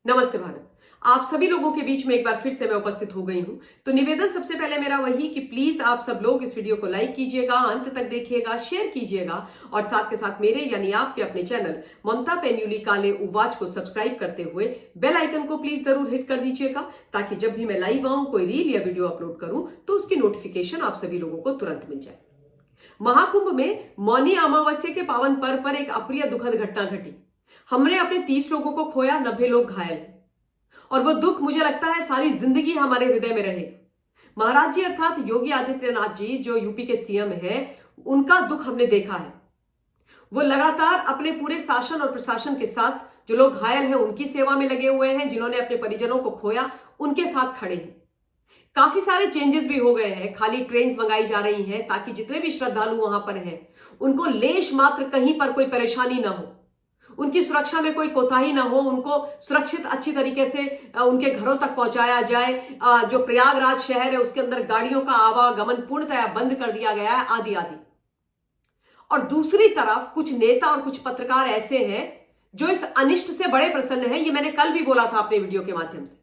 नमस्ते भारत। आप सभी लोगों के बीच में एक बार फिर से मैं उपस्थित हो गई हूं। तो निवेदन सबसे पहले मेरा वही कि प्लीज आप सब लोग इस वीडियो को लाइक कीजिएगा, अंत तक देखिएगा, शेयर कीजिएगा और साथ के साथ मेरे यानी आपके अपने चैनल ममता पेन्युली काले उवाच को सब्सक्राइब करते हुए बेल आइकन को प्लीज जरूर हिट कर दीजिएगा, ताकि जब भी मैं लाइव आऊं, कोई रील या वीडियो अपलोड करूं तो उसकी नोटिफिकेशन आप सभी लोगों को तुरंत मिल जाए। महाकुंभ में मौनी अमावस्या के पावन पर्व पर एक अप्रिय दुखद घटना घटी। हमने अपने 30 लोगों को खोया, 90 लोग घायल हैं और वो दुख मुझे लगता है सारी जिंदगी हमारे हृदय में रहेगा। महाराज जी अर्थात योगी आदित्यनाथ जी जो यूपी के सीएम हैं, उनका दुख हमने देखा है। वो लगातार अपने पूरे शासन और प्रशासन के साथ जो लोग घायल हैं उनकी सेवा में लगे हुए हैं, जिन्होंने अपने परिजनों को खोया उनके साथ खड़े हैं। काफी सारे चेंजेस भी हो गए हैं, खाली ट्रेन्स मंगाई जा रही हैं ताकि जितने भी श्रद्धालु वहां पर हैं उनको लेश मात्र कहीं पर कोई परेशानी ना हो, उनकी सुरक्षा में कोई कोताही ना हो, उनको सुरक्षित अच्छी तरीके से उनके घरों तक पहुंचाया जाए। जो प्रयागराज शहर है उसके अंदर गाड़ियों का आवागमन पूर्णतया बंद कर दिया गया है, आदि आदि। और दूसरी तरफ कुछ नेता और कुछ पत्रकार ऐसे हैं जो इस अनिष्ट से बड़े प्रसन्न हैं। ये मैंने कल भी बोला था अपने वीडियो के माध्यम से।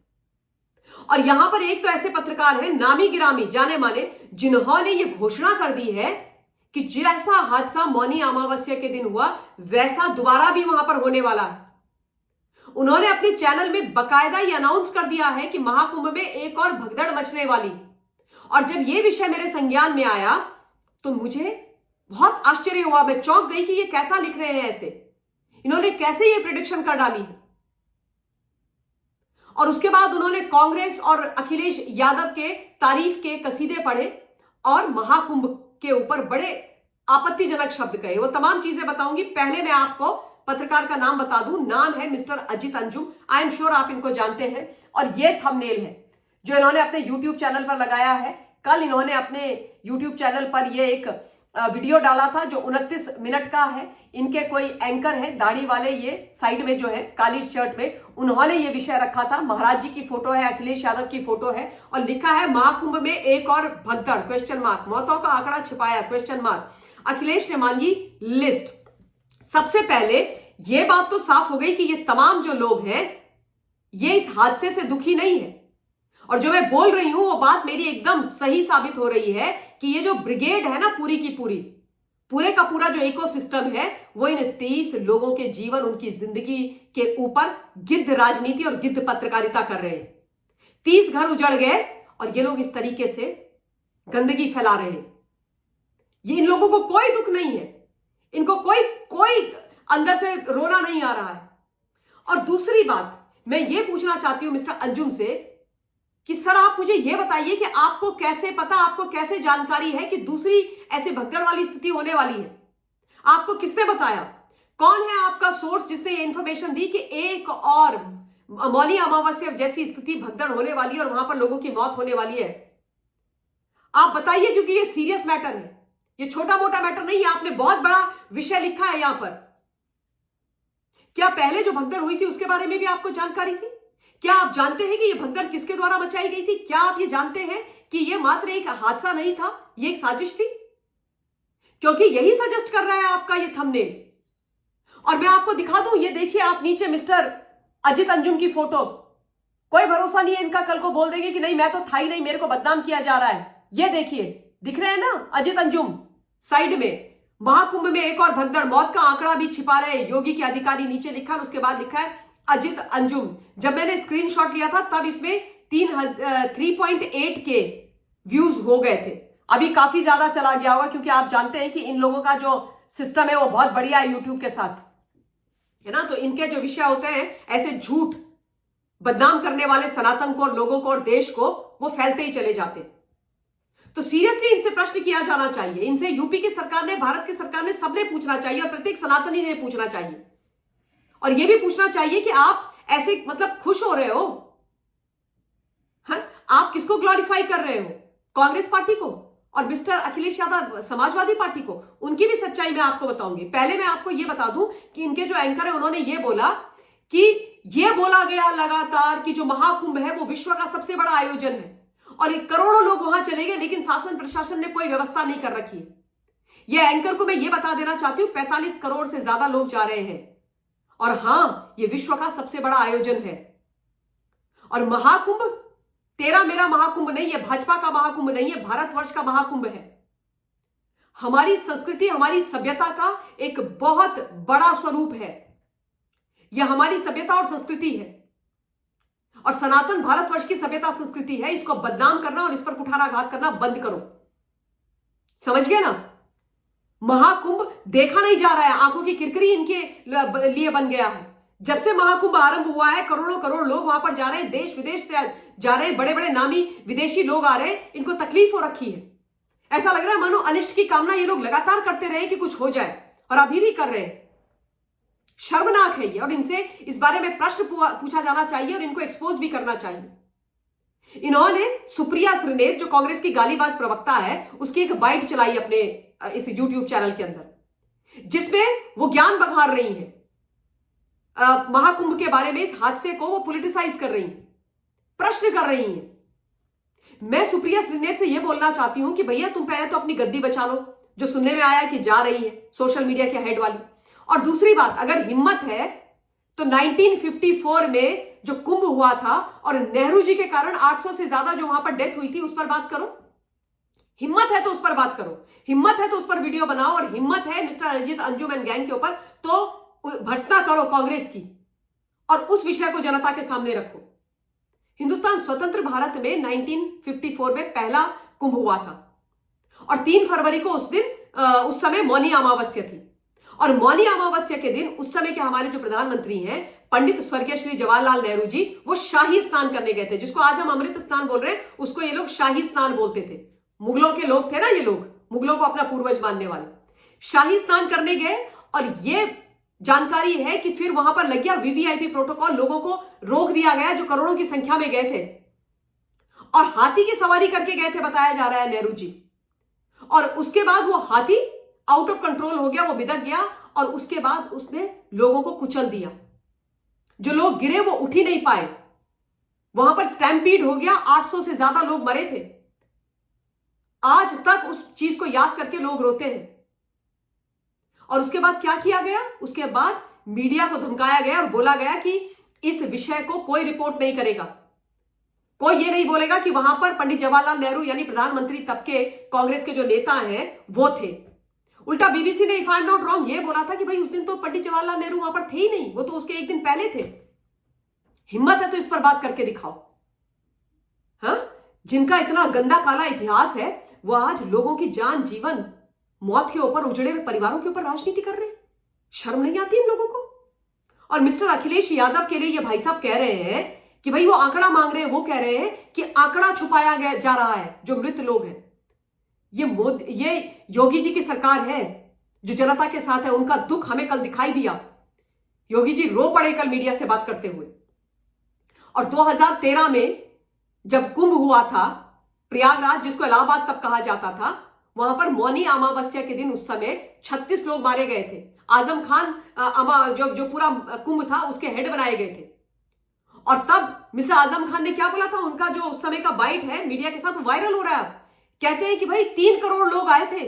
और यहां पर एक तो ऐसे पत्रकार हैं, नामी गिरामी जाने माने, जिन्होंने ये घोषणा कर दी है कि जैसा हादसा मौनी अमावस्या के दिन हुआ वैसा दोबारा भी वहां पर होने वाला है। उन्होंने अपने चैनल में बकायदा ये अनाउंस कर दिया है कि महाकुंभ में एक और भगदड़ मचने वाली। और जब ये विषय मेरे संज्ञान में आया तो मुझे बहुत आश्चर्य हुआ, मैं चौंक गई कि ये कैसा लिख रहे हैं ऐसे, इन्होंने कैसे ये प्रेडिक्शन कर डाली है। और उसके बाद उन्होंने कांग्रेस और अखिलेश यादव के तारीफ के कसीदे पढ़े और महाकुंभ के ऊपर बड़े आपत्तिजनक शब्द कहे। वो तमाम चीजें बताऊंगी। पहले मैं आपको पत्रकार का नाम बता दूं, नाम है mister Ajit Anjum. I am sure आप इनको जानते हैं। और ये थंबनेल है जो इन्होंने अपने यूट्यूब चैनल पर लगाया है। कल इन्होंने अपने यूट्यूब चैनल पर ये एक वीडियो डाला था जो 29 मिनट का है। इनके कोई एंकर हैं दाढ़ी वाले, ये साइड में जो है काली शर्ट में, उन्होंने ये विषय रखा था। महाराज जी की फोटो है, अखिलेश यादव की फोटो है और लिखा है महाकुंभ में एक और भगदड़ क्वेश्चन मार्क, मौतों का आंकड़ा छिपाया क्वेश्चन मार्क, अखिलेश ने मांगी लिस्ट। सबसे पहले ये बात तो साफ हो गई कि ये तमाम जो लोग हैं ये इस हादसे से दुखी नहीं है। और जो मैं बोल रही हूं वो बात मेरी एकदम सही साबित हो रही है कि ये जो ब्रिगेड है ना, पूरी की पूरी, पूरे का पूरा जो इकोसिस्टम है, वो इन 30 लोगों के जीवन, उनकी जिंदगी के ऊपर गिद्ध राजनीति और गिद्ध पत्रकारिता कर रहे हैं। 30 घर उजड़ गए और ये लोग इस तरीके से गंदगी फैला रहे हैं। ये इन लोगों को कोई दुख नहीं है, इनको कोई अंदर से रोना नहीं आ रहा है। और दूसरी बात मैं ये पूछना चाहती हूं मिस्टर अंजुम से कि सर आप मुझे यह बताइए कि आपको कैसे पता, आपको कैसे जानकारी है कि दूसरी ऐसी भगदड़ वाली स्थिति होने वाली है? आपको किसने बताया? कौन है आपका सोर्स जिसने ये इंफॉर्मेशन दी कि एक और मौनी अमावस्या जैसी स्थिति भगदड़ होने वाली है और वहां पर लोगों की मौत होने वाली है? आप बताइए, क्योंकि ये सीरियस मैटर है, ये छोटा मोटा मैटर नहीं है। आपने बहुत बड़ा विषय लिखा है यहां पर। क्या पहले जो भगदड़ हुई थी उसके बारे में भी आपको जानकारी थी? क्या आप जानते हैं कि यह भगदड़ किसके द्वारा मचाई गई थी? क्या आप ये जानते हैं कि यह मात्र एक हादसा नहीं था, यह एक साजिश थी? क्योंकि यही सजेस्ट कर रहा है आपका ये थंबनेल। और मैं आपको दिखा दूं, ये देखिए आप नीचे मिस्टर अजित अंजुम की फोटो। कोई भरोसा नहीं है इनका, कल को बोल देंगे कि नहीं मैं तो था ही नहीं, मेरे को बदनाम किया जा रहा है। ये देखिए, दिख रहे हैं ना अजित अंजुम साइड में। महाकुंभ में एक और भगदड़, मौत का आंकड़ा भी छिपा रहे योगी के अधिकारी, नीचे लिखा है। उसके बाद लिखा है अजित अंजुम। जब मैंने स्क्रीनशॉट लिया था तब इसमें 3.8 के व्यूज हो गए थे। अभी काफी ज्यादा चला गया होगा, क्योंकि आप जानते हैं कि इन लोगों का जो सिस्टम है वो बहुत बढ़िया है यूट्यूब के साथ, है ना। तो इनके जो विषय होते हैं ऐसे झूठ बदनाम करने वाले सनातन को और लोगों को और देश को, वो फैलते ही चले जाते हैं। तो सीरियसली इनसे प्रश्न किया जाना चाहिए। इनसे यूपी की सरकार ने, भारत की सरकार ने, सबने पूछना चाहिए और प्रत्येक सनातनी ने पूछना चाहिए। और यह भी पूछना चाहिए कि आप ऐसे मतलब खुश हो रहे हो, आप किसको ग्लोरीफाई कर रहे हो? कांग्रेस पार्टी को और मिस्टर अखिलेश यादव समाजवादी पार्टी को? उनकी भी सच्चाई मैं आपको बताऊंगी। पहले मैं आपको यह बता दूं कि इनके जो एंकर है उन्होंने ये बोला कि यह बोला गया लगातार कि जो महाकुंभ है वो विश्व का सबसे बड़ा आयोजन है और एक करोड़ों लोग वहां चले गए, लेकिन शासन प्रशासन ने कोई व्यवस्था नहीं कर रखी है। यह एंकर को मैं ये बता देना चाहती हूं, 45 करोड़ से ज्यादा लोग जा रहे हैं और हां, ये विश्व का सबसे बड़ा आयोजन है। और महाकुंभ तेरा मेरा महाकुंभ नहीं है, भाजपा का महाकुंभ नहीं है, भारतवर्ष का महाकुंभ है। हमारी संस्कृति, हमारी सभ्यता का एक बहुत बड़ा स्वरूप है। यह हमारी सभ्यता और संस्कृति है, और सनातन भारतवर्ष की सभ्यता संस्कृति है। इसको बदनाम करना और इस पर कुठाराघात करना बंद करो, समझ गए ना। महाकुंभ देखा नहीं जा रहा है, आंखों की किरकिरी इनके लिए बन गया है। जब से महाकुंभ आरंभ हुआ है, करोड़ों करोड़ लोग वहां पर जा रहे हैं, देश विदेश से जा रहे हैं, बड़े बड़े नामी विदेशी लोग आ रहे हैं, इनको तकलीफ हो रखी है। ऐसा लग रहा है मानो अनिष्ट की कामना ये लोग लगातार करते रहे कि कुछ हो जाए, और अभी भी कर रहे हैं। शर्मनाक है ये, और इनसे इस बारे में प्रश्न पूछा जाना चाहिए और इनको एक्सपोज भी करना चाहिए। इन्होंने सुप्रिया श्रीनेत, जो कांग्रेस की गालीबाज प्रवक्ता है, उसकी एक बाइट चलाई अपने इस यूट्यूब चैनल के अंदर, जिसमें वो ज्ञान बघार रही है महाकुंभ के बारे में। इस हादसे को वो पॉलिटिसाइज कर रही है, प्रश्न कर रही है। मैं सुप्रिया श्रीनेत से यह बोलना चाहती हूं कि भैया तुम पहले तो अपनी गद्दी बचा लो, जो सुनने में आया कि जा रही है सोशल मीडिया के हेड वाली। और दूसरी बात, अगर हिम्मत है तो 1954 में जो कुंभ हुआ था और नेहरू जी के कारण 800 से ज्यादा जो वहां पर डेथ हुई थी, उस पर बात करो। हिम्मत है तो उस पर बात करो, हिम्मत है तो उस पर वीडियो बनाओ, और हिम्मत है mister Arijit Anjum and gang के ऊपर तो भर्त्सना करो कांग्रेस की, और उस विषय को जनता के सामने रखो। हिंदुस्तान स्वतंत्र भारत में 1954 में पहला कुंभ हुआ था, और 3 फरवरी को उस समय मौनी अमावस्या थी। और मौनी अमावस्या के दिन उस समय के हमारे जो प्रधानमंत्री हैं पंडित स्वर्गीय श्री जवाहरलाल नेहरू जी, वो शाही स्नान करने गए थे, जिसको आज हम अमृत स्नान बोल रहे हैं, उसको ये लोग शाही स्नान बोलते थे। मुगलों के लोग थे ना ये लोग, मुगलों को अपना पूर्वज मानने वाले। शाही स्नान करने गए, और ये जानकारी है कि फिर वहां पर लग गया वीवीआईपी प्रोटोकॉल, लोगों को रोक दिया गया जो करोड़ों की संख्या में गए थे, और हाथी की सवारी करके गए थे बताया जा रहा है नेहरू जी। और उसके बाद वो हाथी आउट ऑफ कंट्रोल हो गया, वो बिदक गया, और उसके बाद उसने लोगों को कुचल दिया। जो लोग गिरे वो उठ ही नहीं पाए, वहां पर स्टैम्पीड हो गया, 800 से ज्यादा लोग मरे थे। आज तक उस चीज को याद करके लोग रोते हैं। और उसके बाद क्या किया गया? उसके बाद मीडिया को धमकाया गया और बोला गया कि इस विषय को कोई रिपोर्ट नहीं करेगा, कोई ये नहीं बोलेगा कि वहां पर पंडित जवाहरलाल नेहरू यानी प्रधानमंत्री तब के कांग्रेस के जो नेता हैं वो थे। उल्टा बीबीसी ने, if I am not wrong, ये बोला था कि भाई उस दिन तो पंडित जवाहरलाल नेहरू वहां पर थे ही नहीं, वो तो उसके एक दिन पहले थे। हिम्मत है तो इस पर बात करके दिखाओ। हाँ, जिनका इतना गंदा काला इतिहास है, वो आज लोगों की जान, जीवन, मौत के ऊपर, उजड़े हुए परिवारों के ऊपर राजनीति कर रहे हैं। शर्म नहीं आती इन लोगों को? और मिस्टर अखिलेश यादव के लिए ये भाई साहब कह रहे हैं कि भाई वो आंकड़ा मांग रहे हैं, वो कह रहे हैं कि आंकड़ा छुपाया गया जा रहा है, जो मृत लोग हैं। ये योगी जी की सरकार है जो जनता के साथ है, उनका दुख हमें कल दिखाई दिया। योगी जी रो पड़े कल मीडिया से बात करते हुए। और 2013 में जब कुंभ हुआ था प्रयागराज, जिसको इलाहाबाद तब कहा जाता था, वहां पर मौनी अमावस्या के दिन उस समय 36 लोग मारे गए थे। आजम खान जो पूरा कुंभ था उसके हेड बनाए गए थे। और तब मिस्टर आजम खान ने क्या बोला था, उनका जो उस समय का बाइट है मीडिया के साथ वायरल हो रहा है। कहते हैं कि भाई 3 करोड़ लोग आए थे,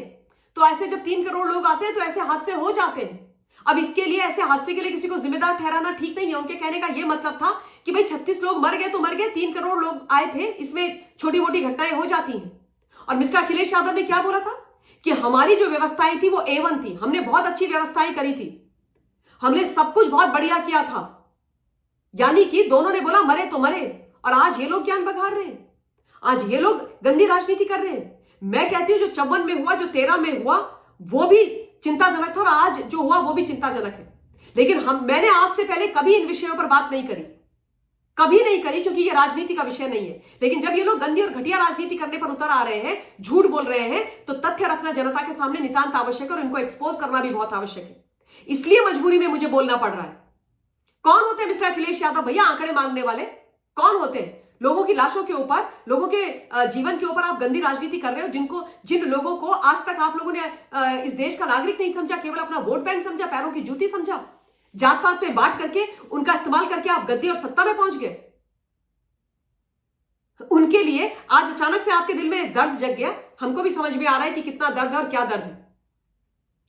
तो ऐसे जब 3 करोड़ लोग आते हैं तो ऐसे हादसे हो जाते हैं। अब इसके लिए, ऐसे हादसे के लिए किसी को जिम्मेदार ठहराना ठीक नहीं है। उनके कहने का यह मतलब था कि भाई 36 लोग मर गए तो मर गए, 3 करोड़ लोग आए थे, इसमें छोटी मोटी घटनाएं हो जाती हैं। और मिस्टर अखिलेश यादव ने क्या बोला था कि हमारी जो व्यवस्थाएं थी वो A1 थी, हमने बहुत अच्छी व्यवस्थाएं करी थी, हमने सब कुछ बहुत बढ़िया किया था। यानी कि दोनों ने बोला मरे तो मरे, और आज ये लोग ज्ञान बघार रहे हैं, आज ये लोग गंदी राजनीति कर रहे हैं। मैं कहती हूं जो 54 में हुआ, जो 13 में हुआ, वो भी चिंताजनक था, और आज जो हुआ वो भी चिंताजनक है। लेकिन मैंने आज से पहले कभी इन विषयों पर बात नहीं करी, कभी नहीं करी, क्योंकि ये राजनीति का विषय नहीं है। लेकिन जब ये लोग गंदी और घटिया राजनीति करने पर उतर आ रहे हैं, झूठ बोल रहे हैं, तो तथ्य रखना जनता के सामने नितांत आवश्यक है, और इनको एक्सपोज करना भी बहुत आवश्यक है। इसलिए मजबूरी में मुझे बोलना पड़ रहा है। कौन होते हैं मिस्टर अखिलेश यादव भैया आंकड़े मांगने वाले? कौन होते हैं? लोगों की लाशों के ऊपर, लोगों के जीवन के ऊपर आप गंदी राजनीति कर रहे हो। जिन लोगों को आज तक आप लोगों ने इस देश का नागरिक नहीं समझा, केवल अपना वोट बैंक समझा, पैरों की जूती समझा, जात पात पे बांट करके उनका इस्तेमाल करके आप गद्दी और सत्ता में पहुंच गए। उनके लिए आज अचानक से आपके दिल में दर्द जग गया। हमको भी समझ में आ रहा है कि कितना दर्द है और क्या दर्द है,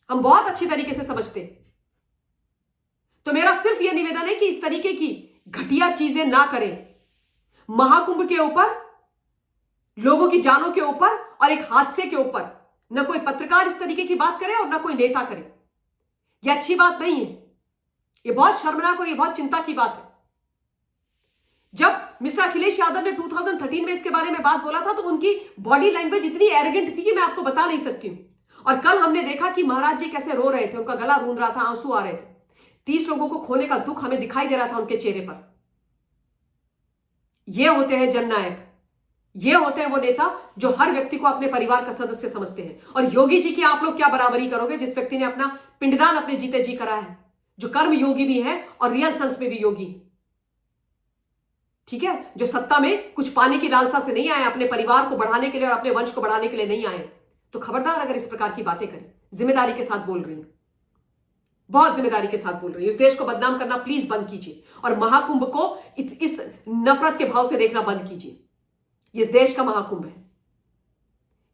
हम बहुत अच्छी तरीके से समझते हैं। तो मेरा सिर्फ यह निवेदन है कि इस तरीके की घटिया चीजें ना करें। महाकुंभ के ऊपर, लोगों की जानों के ऊपर और एक हादसे के ऊपर न कोई पत्रकार इस तरीके की बात करे और न कोई नेता करे। यह अच्छी बात नहीं है, यह बहुत शर्मनाक और यह बहुत चिंता की बात है। जब मिस्टर अखिलेश यादव ने 2013 में इसके बारे में बात बोला था तो उनकी बॉडी लैंग्वेज इतनी एरोगेंट थी कि मैं आपको बता नहीं सकती हूं। और कल हमने देखा कि महाराज जी कैसे रो रहे थे, उनका गला रूंध रहा था, आंसू आ रहे थे। 30 लोगों को खोने का दुख हमें दिखाई दे रहा था उनके चेहरे पर। ये होते हैं जननायक, ये होते हैं वो नेता जो हर व्यक्ति को अपने परिवार का सदस्य समझते हैं। और योगी जी की आप लोग क्या बराबरी करोगे, जिस व्यक्ति ने अपना पिंडदान अपने जीते जी करा है, जो कर्म योगी भी है और रियल सेंस में भी योगी, ठीक है, जो सत्ता में कुछ पाने की लालसा से नहीं आए, अपने परिवार को बढ़ाने के लिए और अपने वंश को बढ़ाने के लिए नहीं आए। तो खबरदार अगर इस प्रकार की बातें करें, जिम्मेदारी के साथ बोल रही हूं, बहुत जिम्मेदारी के साथ बोल रही हूं। इस देश को बदनाम करना प्लीज बंद कीजिए और महाकुंभ को इस नफरत के भाव से देखना बंद कीजिए। ये इस देश का महाकुंभ है।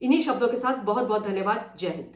इन्हीं शब्दों के साथ बहुत बहुत धन्यवाद। जय हिंद।